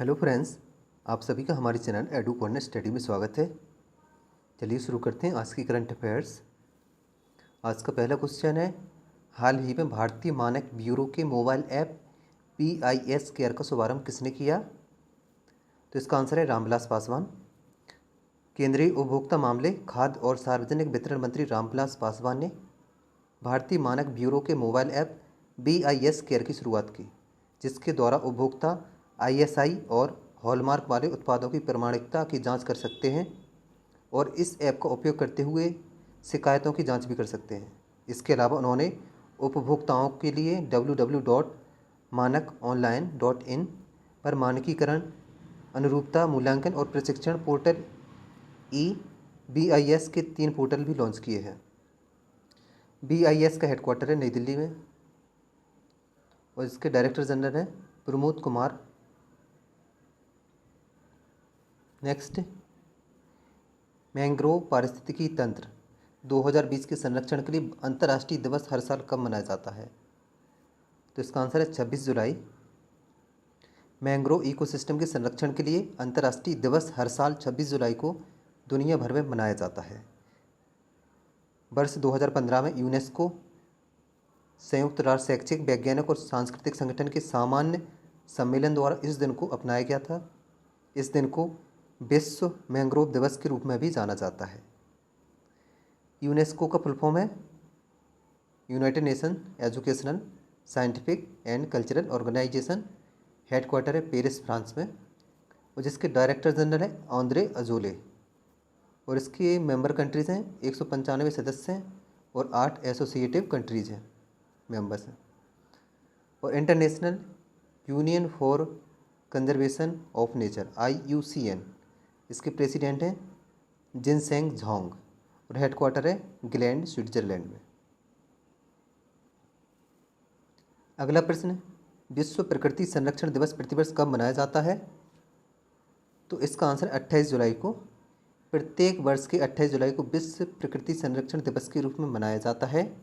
Hello friends, आप सभी का हमारे चैनल एडू कॉर्नर स्टडी में स्वागत है। चलिए शुरू करते हैं आज की करंट अफेयर्स। आज का पहला क्वेश्चन है, हाल ही में भारतीय मानक ब्यूरो के मोबाइल ऐप BIS केयर का शुभारंभ किसने किया? तो इसका आंसर है रामविलास पासवान। केंद्रीय उपभोक्ता मामले, खाद्य और सार्वजनिक वितरण मंत्री रामविलास पासवान ने भारतीय मानक ब्यूरो के मोबाइल ऐप BIS केयर की शुरुआत की, जिसके द्वारा उपभोक्ता ISI और हॉलमार्क वाले उत्पादों की प्रमाणिकता की जांच कर सकते हैं और इस ऐप का उपयोग करते हुए शिकायतों की जांच भी कर सकते हैं। इसके अलावा उन्होंने उपभोक्ताओं के लिए www.manakonline.in पर मानकीकरण, अनुरूपता मूल्यांकन और प्रशिक्षण पोर्टल BIS के 3 पोर्टल भी लॉन्च किए हैं। BIS का हेडक्वार्टर है नई दिल्ली में और इसके डायरेक्टर जनरल हैं प्रमोद कुमार। नेक्स्ट, मैंग्रोव पारिस्थितिकी तंत्र 2020 के संरक्षण के लिए अंतर्राष्ट्रीय दिवस हर साल कब मनाया जाता है? तो इसका आंसर है 26 जुलाई। मैंग्रोव इकोसिस्टम के संरक्षण के लिए अंतर्राष्ट्रीय दिवस हर साल 26 जुलाई को दुनिया भर में मनाया जाता है। वर्ष 2015 में यूनेस्को, संयुक्त राष्ट्र शैक्षिक, वैज्ञानिक और सांस्कृतिक संगठन के सामान्य सम्मेलन द्वारा इस दिन को अपनाया गया था। इस दिन को विश्व मैंग्रोव दिवस के रूप में भी जाना जाता है। यूनेस्को का फुल फॉर्म है united nation educational, scientific and cultural organization. Headquarter है पेरिस, फ्रांस में और जिसके डायरेक्टर जनरल है आंद्रे अजोले। और इसके मेंबर कंट्रीज़ हैं 195 सदस्य हैं और 8 एसोसिएटिव कंट्रीज़ हैं, मेंबर्स हैं। और international union for conservation of nature IUCN, इसके प्रेसिडेंट हैं जिनसेंग झांग और हेडक्वार्टर है ग्लैंड, स्विट्जरलैंड में। अगला प्रश्न, विश्व प्रकृति संरक्षण दिवस प्रतिवर्ष कब मनाया जाता है? तो इसका आंसर 28 जुलाई को। प्रत्येक वर्ष के 28 जुलाई को विश्व प्रकृति संरक्षण दिवस के रूप में मनाया जाता है।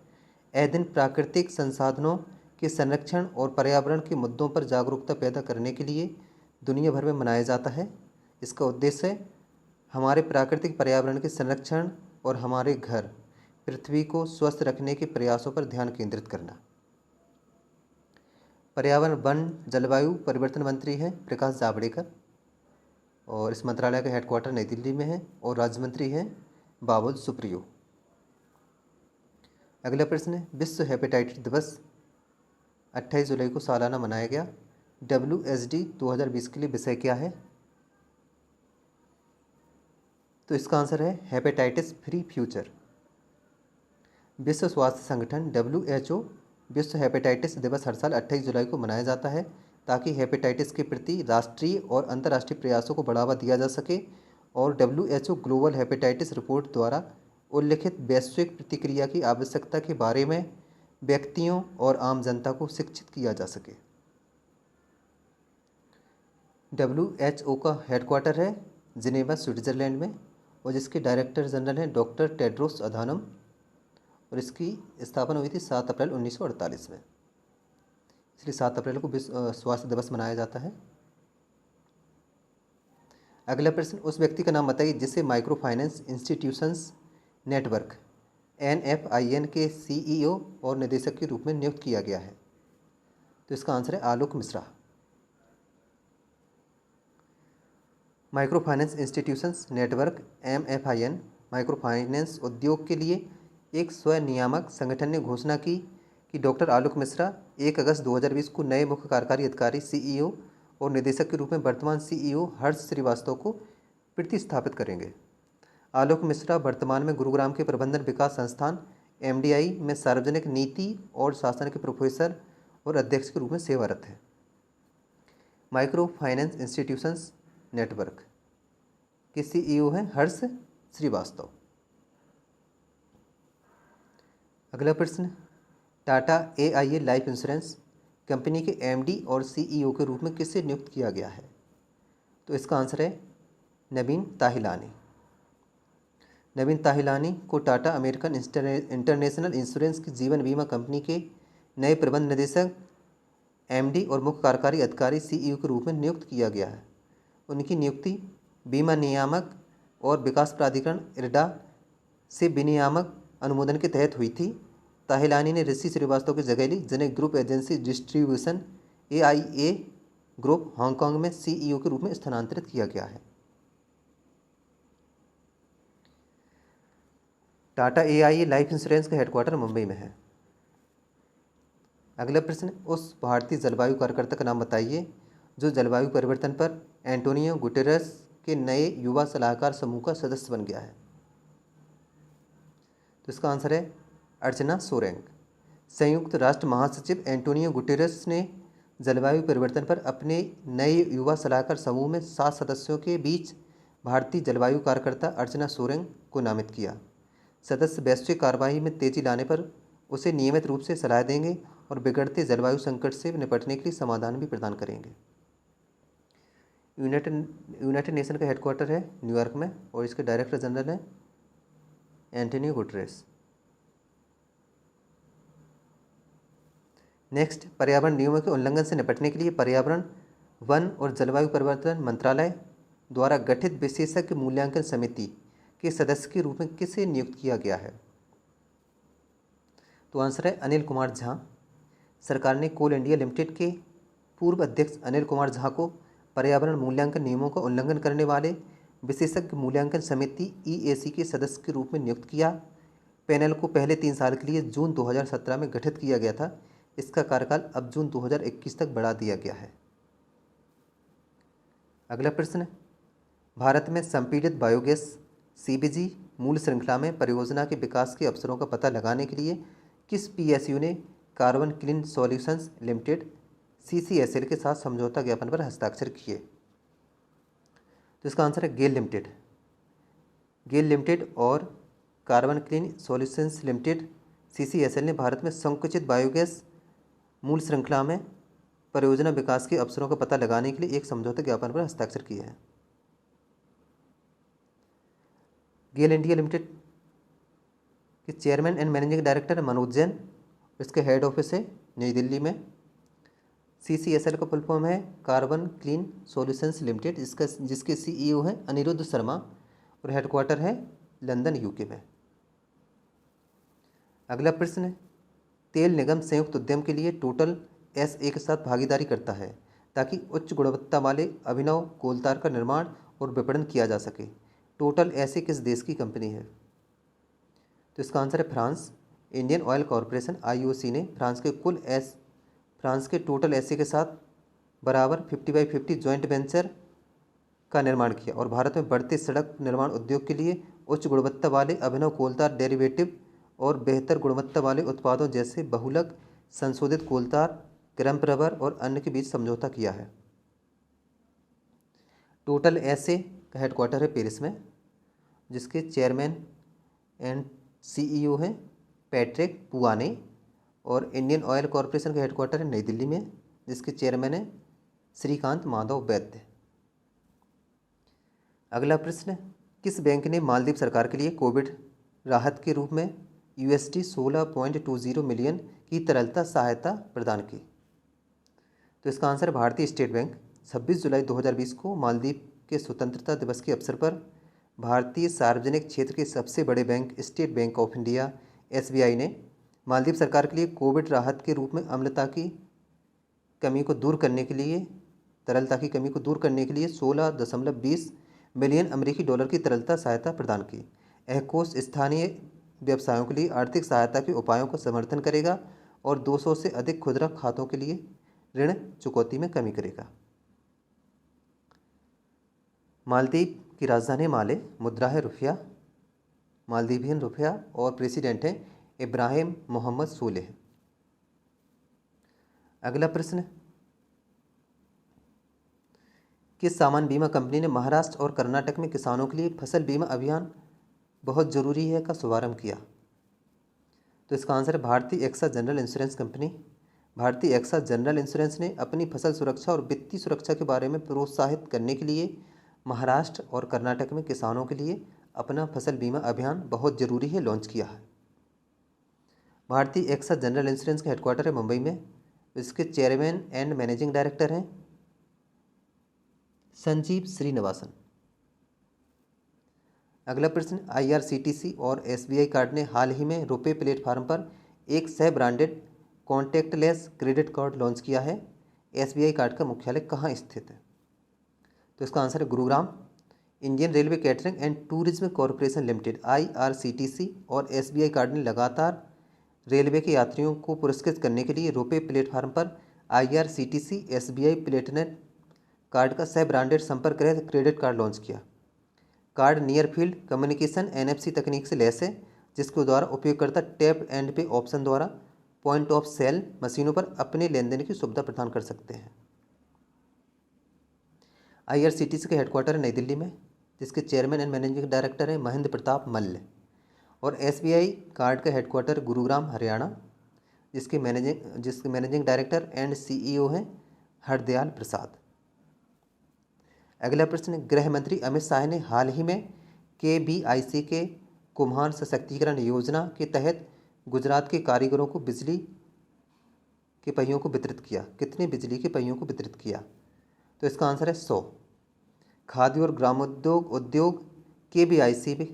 यह दिन प्राकृतिक संसाधनों के संरक्षण और पर्यावरण के मुद्दों पर जागरूकता पैदा करने के लिए दुनिया भर में मनाया जाता है। इसका उद्देश्य है हमारे प्राकृतिक पर्यावरण के संरक्षण और हमारे घर पृथ्वी को स्वस्थ रखने के प्रयासों पर ध्यान केंद्रित करना। पर्यावरण, वन, जलवायु परिवर्तन मंत्री हैं प्रकाश जावड़ेकर और इस मंत्रालय का हेडक्वार्टर नई दिल्ली में है और राज्य मंत्री हैं बाबुल सुप्रियो। अगला प्रश्न है, विश्व हेपेटाइटिस दिवस 28 जुलाई को सालाना मनाया गया। WHD 2020 के लिए विषय क्या है? तो इसका आंसर है हेपेटाइटिस फ्री फ्यूचर। विश्व स्वास्थ्य संगठन WHO विश्व हेपेटाइटिस दिवस हर साल 28 जुलाई को मनाया जाता है ताकि हेपेटाइटिस के प्रति राष्ट्रीय और अंतर्राष्ट्रीय प्रयासों को बढ़ावा दिया जा सके और WHO ग्लोबल हेपेटाइटिस रिपोर्ट द्वारा उल्लिखित वैश्विक प्रतिक्रिया की आवश्यकता के बारे में व्यक्तियों और आम जनता को शिक्षित किया जा सके। WHO का हेडक्वार्टर है जिनेवा, स्विट्जरलैंड में और जिसके डायरेक्टर जनरल हैं डॉक्टर टेड्रोस अधानम और इसकी स्थापना हुई थी 7 अप्रैल 1948 में। इसलिए 7 अप्रैल को विश्व स्वास्थ्य दिवस मनाया जाता है। अगला प्रश्न, उस व्यक्ति का नाम बताइए जिसे micro finance institutions network NFIN के CEO और निदेशक के रूप में नियुक्त किया गया है। तो इसका आंसर है Alok Mishra. Micro finance institutions network MFIN micro finance उद्योग के लिए एक स्वनियामक संगठन ने घोषणा की कि डॉक्टर आलोक मिश्रा 1 अगस्त 2020 को नए मुख्य कार्यकारी अधिकारी CEO और निदेशक के रूप में वर्तमान CEO हर्ष श्रीवास्तव को प्रतिस्थापित करेंगे। आलोक मिश्रा वर्तमान में गुरुग्राम के प्रबंधन विकास संस्थान MDI में सार्वजनिक नीति और शासन के प्रोफेसर और अध्यक्ष के रूप में सेवारत हैं। माइक्रो फाइनेंस इंस्टीट्यूशंस नेटवर्क के CEO हैं हर्ष श्रीवास्तव। अगला प्रश्न, Tata AIA life insurance company के MD और CEO के रूप में किसे नियुक्त किया गया है? तो इसका आंसर है नवीन ताहिलानी। नवीन ताहिलानी को टाटा अमेरिकन इंटरनेशनल इंश्योरेंस की जीवन बीमा कंपनी के नए प्रबंध निदेशक MD और मुख्य कार्यकारी अधिकारी CEO के रूप में नियुक्त किया गया है। उनकी नियुक्ति बीमा नियामक और विकास प्राधिकरण इरडा से विनियामक अनुमोदन के तहत हुई थी। ताहिलानी ने ऋषि श्रीवास्तव की जगह ली, जिन्हें group agency distribution AIA group Hong Kong में CEO के रूप में स्थानांतरित किया गया है। टाटा AIA लाइफ इंश्योरेंस का हेडक्वार्टर मुंबई में है। अगला प्रश्न, उस भारतीय जलवायु कार्यकर्ता का नाम बताइए जो जलवायु परिवर्तन पर एंटोनियो गुटेरेस के नए युवा सलाहकार समूह का सदस्य बन गया है। तो इसका आंसर है अर्चना सोरेंग। संयुक्त राष्ट्र महासचिव एंटोनियो गुटेरेस ने जलवायु परिवर्तन पर अपने नए युवा सलाहकार समूह में 7 सदस्यों के बीच भारतीय जलवायु कार्यकर्ता अर्चना सोरेंग को नामित किया। सदस्य वैश्विक कार्रवाई में तेजी लाने पर उसे नियमित रूप से सलाह देंगे और बिगड़ते जलवायु संकट से निपटने के लिए समाधान भी प्रदान करेंगे। यूनाइटेड नेशन का हेडक्वार्टर है न्यूयॉर्क में और इसके डायरेक्टर जनरल हैं एंटोनियो गुटेरेस। नेक्स्ट, पर्यावरण नियमों के उल्लंघन से निपटने के लिए पर्यावरण, वन और जलवायु परिवर्तन मंत्रालय द्वारा गठित विशेषज्ञ मूल्यांकन समिति के सदस्य के रूप में किसे नियुक्त किया गया है? तो आंसर है अनिल कुमार झा। सरकार ने कोल इंडिया लिमिटेड के पूर्व अध्यक्ष अनिल कुमार झा को पर्यावरण मूल्यांकन नियमों का उल्लंघन करने वाले विशेषज्ञ मूल्यांकन समिति EAC के सदस्य के रूप में नियुक्त किया। पैनल को पहले 3 साल के लिए जून 2017 में गठित किया गया था। इसका कार्यकाल अब जून 2021 तक बढ़ा दिया गया है। अगला प्रश्न, भारत में संपीड़ित बायोगैस CBG मूल श्रृंखला में परियोजना के विकास के अवसरों का पता लगाने के लिए किस PSU ने carbon clean solutions limited CCSL के साथ समझौता ज्ञापन पर हस्ताक्षर किए? तो इसका आंसर है गेल लिमिटेड। गेल लिमिटेड और carbon clean solutions limited CCSL ने भारत में संकुचित बायोगैस मूल श्रृंखला में परियोजना विकास के अवसरों का पता लगाने के लिए एक समझौता ज्ञापन पर हस्ताक्षर किए हैं। गेल इंडिया लिमिटेड के chairman and managing director Manoj Jain, इसके हेड ऑफिस है नई दिल्ली में। CCSL का फुल फॉर्म है कार्बन क्लीन सॉल्यूशंस लिमिटेड, जिसके CEO हैं अनिरुद्ध शर्मा और हेडक्वार्टर है लंदन UK में। अगला प्रश्न, तेल निगम संयुक्त उद्यम के लिए टोटल SA के साथ भागीदारी करता है ताकि उच्च गुणवत्ता वाले अभिनव कोलतार का निर्माण और विपणन किया जा सके। टोटल SA किस देश की कंपनी है? तो इसका आंसर है France. Indian oil corporation IOC ने फ्रांस के टोटल SA के साथ बराबर 50/50 जॉइंट वेंचर का निर्माण किया और भारत में बढ़ते सड़क निर्माण उद्योग के लिए उच्च गुणवत्ता वाले अभिनव कोलतार डेरिवेटिव और बेहतर गुणवत्ता वाले उत्पादों जैसे बहुलक संशोधित कोलतार, क्रम्प रबर और अन्य के बीच समझौता किया है। टोटल SA का हेडक्वार्टर है पेरिस में, जिसके चेयरमैन एंड CEO हैं पैट्रिक पुआने, और इंडियन ऑयल कॉरपोरेशन का हेडक्वार्टर है नई दिल्ली में, जिसके चेयरमैन हैं श्रीकांत माधव वैद्य। अगला प्रश्न, किस बैंक ने मालदीव सरकार के लिए कोविड राहत के रूप में $16.20 मिलियन की तरलता सहायता प्रदान की? तो इसका आंसर भारतीय स्टेट बैंक। 26 जुलाई 2020 को मालदीव के स्वतंत्रता दिवस के अवसर पर भारतीय सार्वजनिक क्षेत्र के सबसे बड़े bank state bank of India SBI ने मालदीव सरकार के लिए कोविड राहत के रूप में तरलता की कमी को दूर करने के लिए $16.20 मिलियन अमेरिकी डॉलर की तरलता सहायता प्रदान की। यह कोष स्थानीय व्यवसायों के लिए आर्थिक सहायता के उपायों का समर्थन करेगा और 200 से अधिक खुदरा खातों के लिए ऋण चुकौती में कमी करेगा। मालदीव की राजधानी माले, मुद्रा है रुपया, मालदीवियन रुपया, और प्रेसिडेंट हैं इब्राहिम मोहम्मद सोलेह। अगला प्रश्न, किस सामान्य बीमा कंपनी ने महाराष्ट्र और कर्नाटक में किसानों के लिए फसल बीमा अभियान बहुत ज़रूरी है का शुभारंभ किया? तो इसका आंसर है भारतीय एक्सा जनरल इंश्योरेंस कंपनी। भारतीय एक्सा जनरल इंश्योरेंस ने अपनी फसल सुरक्षा और वित्तीय सुरक्षा के बारे में प्रोत्साहित करने के लिए महाराष्ट्र और कर्नाटक में किसानों के लिए अपना फसल बीमा अभियान बहुत ज़रूरी है लॉन्च किया है। भारतीय एक्सा जनरल इंश्योरेंस का हेडक्वार्टर है मुंबई में। इसके चेयरमैन एंड मैनेजिंग डायरेक्टर हैं संजीव श्रीनिवासन। अगला प्रश्न, IRCTC और SBI कार्ड ने हाल ही में रुपे प्लेटफॉर्म पर एक सह branded contactless credit card launch किया है। SBI कार्ड का मुख्यालय कहाँ स्थित है? तो इसका आंसर है Gurugram. Indian railway catering and tourism corporation limited IRCTC और SBI कार्ड ने लगातार रेलवे के यात्रियों को पुरस्कृत करने के लिए रुपे प्लेटफॉर्म पर IRCTC SBI प्लेटिनम कार्ड का सह ब्रांडेड संपर्क रहित क्रेडिट कार्ड लॉन्च किया। Card near field communication NFC तकनीक से लैस है, जिसके द्वारा उपयोगकर्ता टैप एंड पे ऑप्शन द्वारा पॉइंट ऑफ सेल मशीनों पर अपने लेन देन की सुविधा प्रदान कर सकते हैं। IRCTC के हेडक्वार्टर है नई दिल्ली में, जिसके चेयरमैन एंड मैनेजिंग डायरेक्टर हैं महेंद्र प्रताप मल्ल। और SBI कार्ड का हेडक्वार्टर गुरुग्राम हरियाणा, जिसके मैनेजिंग डायरेक्टर एंड CEO हैं हरदयाल प्रसाद। अगला प्रश्न, गृह मंत्री अमित शाह ने हाल ही में KBIC के कुम्हार सशक्तिकरण योजना के तहत गुजरात के कारीगरों को बिजली के पहियों को वितरित किया। कितने बिजली के पहियों को वितरित किया? तो इसका आंसर है 100। खाद्य और ग्रामोद्योग उद्योग KBIC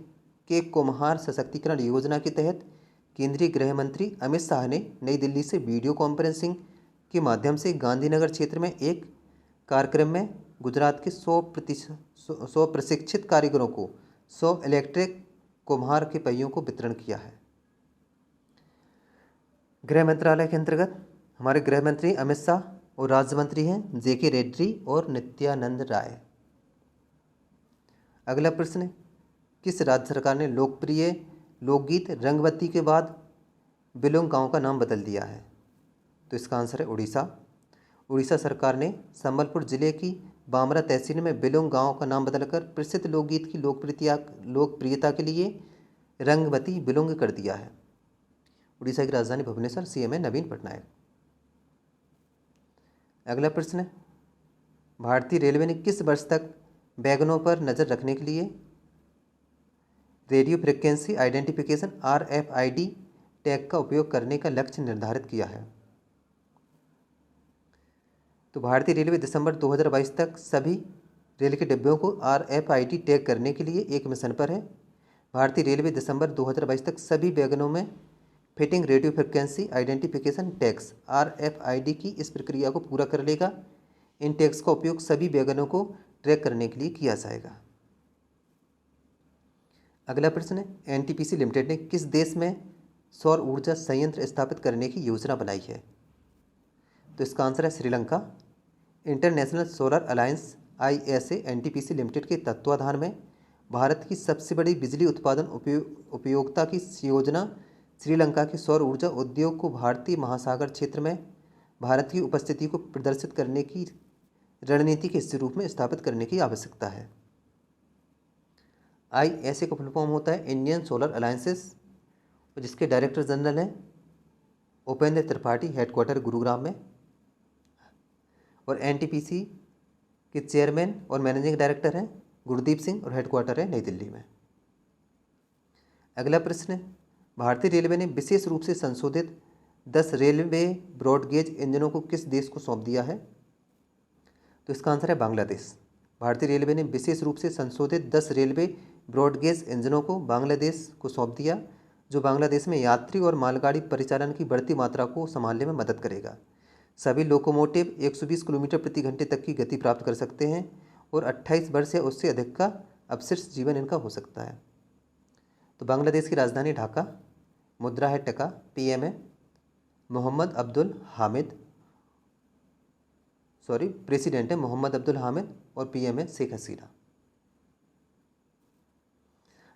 के कुम्हार सशक्तिकरण योजना के तहत केंद्रीय गृह मंत्री अमित शाह ने नई दिल्ली से वीडियो कॉन्फ्रेंसिंग के माध्यम से गांधीनगर क्षेत्र में एक कार्यक्रम में गुजरात के 100 प्रशिक्षित कारीगरों को 100 इलेक्ट्रिक कुम्हार के पहियों को वितरण किया है। गृह मंत्रालय के अंतर्गत हमारे गृह मंत्री अमित शाह और राज्य मंत्री हैं JK रेड्डी और नित्यानंद राय। अगला प्रश्न, किस राज्य सरकार ने लोकप्रिय लोकगीत रंगवती के बाद बिलोंग गांव का नाम बदल दिया है? तो इसका आंसर है उड़ीसा। उड़ीसा सरकार ने संबलपुर जिले की बामरा तहसील में बिलोंग गांव का नाम बदलकर प्रसिद्ध लोकगीत की लोकप्रियता के लिए रंगवती बिलोंग कर दिया है। उड़ीसा की राजधानी भुवनेश्वर, CM है नवीन पटनायक। अगला प्रश्न, भारतीय रेलवे ने किस वर्ष तक वैगनों पर नज़र रखने के लिए radio frequency identification RFID tag का उपयोग करने का लक्ष्य निर्धारित किया है? तो भारतीय रेलवे दिसंबर 2022 तक सभी रेल के डिब्बों को RFID टैग करने के लिए एक मिशन पर है। भारतीय रेलवे दिसंबर 2022 तक सभी वैगनों में fitting radio frequency identification tags RFID की इस प्रक्रिया को पूरा कर लेगा। इन टैग्स का उपयोग सभी वैगनों को ट्रैक करने के लिए किया जाएगा। अगला प्रश्न है, NTPC लिमिटेड ने किस देश में सौर ऊर्जा संयंत्र स्थापित करने की योजना बनाई है? तो इसका आंसर है Sri Lanka. International solar alliance ISA NTPC limited के तत्वाधान में भारत की सबसे बड़ी बिजली उत्पादन उपयोगिता की योजना श्रीलंका के सौर ऊर्जा उद्योग को भारतीय महासागर क्षेत्र में भारत की उपस्थिति को प्रदर्शित करने की रणनीति के हिस्से रूप में स्थापित करने की आवश्यकता है। ISA का फुल फॉर्म होता है इंडियन सोलर अलायंसेस, जिसके डायरेक्टर जनरल हैं उपेंद्र त्रिपाठी, हेडक्वार्टर गुरुग्राम में। और NTPC के चेयरमैन और मैनेजिंग डायरेक्टर हैं गुरदीप सिंह और हेडक्वार्टर है नई दिल्ली में। अगला प्रश्न, भारतीय रेलवे ने विशेष रूप से संशोधित 10 रेलवे ब्रॉडगेज इंजनों को किस देश को सौंप दिया है? तो इसका आंसर है बांग्लादेश। भारतीय रेलवे ने विशेष रूप से संशोधित 10 रेलवे ब्रॉडगेज इंजनों को बांग्लादेश को सौंप दिया, जो बांग्लादेश में यात्री और मालगाड़ी परिचालन की बढ़ती मात्रा को संभालने में मदद करेगा। सभी लोकोमोटिव 120 किलोमीटर प्रति घंटे तक की गति प्राप्त कर सकते हैं और 28 वर्ष या उससे अधिक का अवशिष्ट जीवन इनका हो सकता है। तो बांग्लादेश की राजधानी ढाका, मुद्रा है टका, PM है प्रेसिडेंट है मोहम्मद अब्दुल हामिद और PM है शेख हसीना।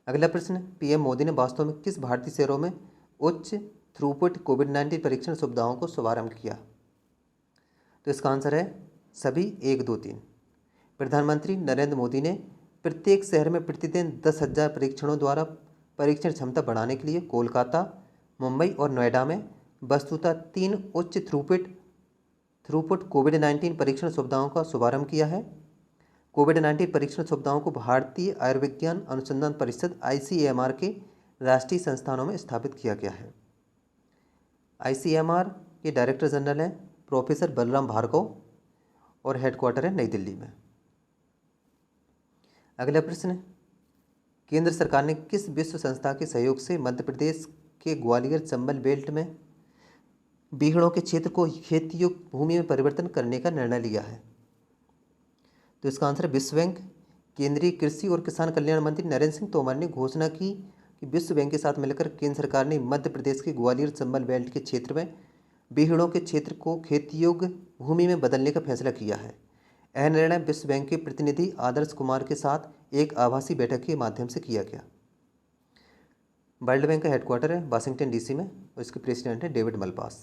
अगला प्रश्न, PM मोदी ने वास्तव में किस भारतीय शहरों में उच्च थ्रूपुट कोविड-19 परीक्षण सुविधाओं को शुभारंभ किया? तो इसका आंसर है सभी 1, 2, 3। प्रधानमंत्री नरेंद्र मोदी ने प्रत्येक शहर में प्रतिदिन 10,000 परीक्षणों द्वारा परीक्षण क्षमता बढ़ाने के लिए कोलकाता, मुंबई और नोएडा में वस्तुतः 3 उच्च थ्रूपुट कोविड-19 परीक्षण सुविधाओं का शुभारंभ किया है। कोविड-19 परीक्षण सुविधाओं को भारतीय आयुर्विज्ञान अनुसंधान परिषद ICMR के राष्ट्रीय संस्थानों में स्थापित किया गया है। ICMR के डायरेक्टर जनरल हैं प्रोफेसर बलराम भार्गव और हेडक्वार्टर है नई दिल्ली में। अगला प्रश्न, केंद्र सरकार ने किस विश्व संस्था के सहयोग से मध्य प्रदेश के ग्वालियर चंबल बेल्ट में बीहड़ों के क्षेत्र को खेती योग्य भूमि में परिवर्तन करने का निर्णय लिया है? तो इसका आंसर है विश्व बैंक। केंद्रीय कृषि और किसान कल्याण मंत्री नरेंद्र सिंह तोमर ने घोषणा की कि विश्व बैंक के साथ मिलकर केंद्र सरकार ने मध्य प्रदेश के ग्वालियर चंबल बेल्ट के क्षेत्र में बीहड़ों के क्षेत्र को खेती योग्य भूमि में बदलने का फैसला किया है। यह निर्णय विश्व बैंक के प्रतिनिधि आदर्श कुमार के साथ एक आभासी बैठक के माध्यम से किया गया। वर्ल्ड बैंक का हेडक्वार्टर है वाशिंगटन डीसी में और इसके प्रेसिडेंट है David Malpass.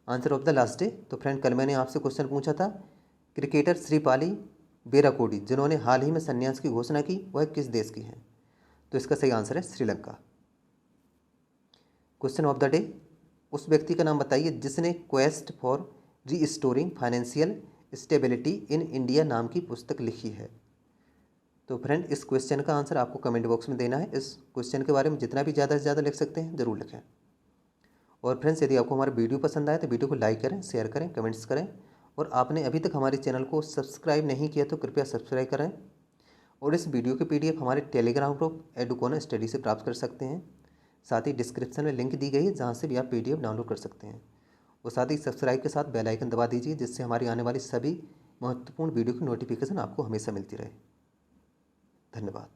Answer of the last day. तो फ्रेंड, कल मैंने आपसे क्वेश्चन पूछा था, क्रिकेटर श्रीपाली बेराकोडी जिन्होंने हाल ही में संन्यास की घोषणा की, वह किस देश की हैं? तो इसका सही आंसर है Sri Lanka. Question of the day, उस व्यक्ति का नाम बताइए जिसने quest for restoring financial stability in India नाम की पुस्तक लिखी है। तो फ्रेंड, इस क्वेश्चन का आंसर आपको कमेंट बॉक्स में देना है। इस क्वेश्चन के बारे में जितना भी ज़्यादा से ज़्यादा लिख सकते हैं ज़रूर लिखें। और फ्रेंड्स, यदि आपको हमारा वीडियो पसंद आए तो वीडियो को लाइक करें, शेयर करें, कमेंट्स करें। और आपने अभी तक हमारे चैनल को सब्सक्राइब नहीं किया तो कृपया सब्सक्राइब करें। और इस वीडियो की PDF हमारे टेलीग्राम ग्रुप एडुकोना स्टडी से प्राप्त कर सकते हैं। साथ ही डिस्क्रिप्शन में लिंक दी गई है जहाँ से भी आप PDF डाउनलोड कर सकते हैं। और साथ ही सब्सक्राइब के साथ बेल आइकन दबा दीजिए जिससे हमारी आने वाली सभी महत्वपूर्ण वीडियो की नोटिफिकेशन आपको हमेशा मिलती रहे। धन्यवाद।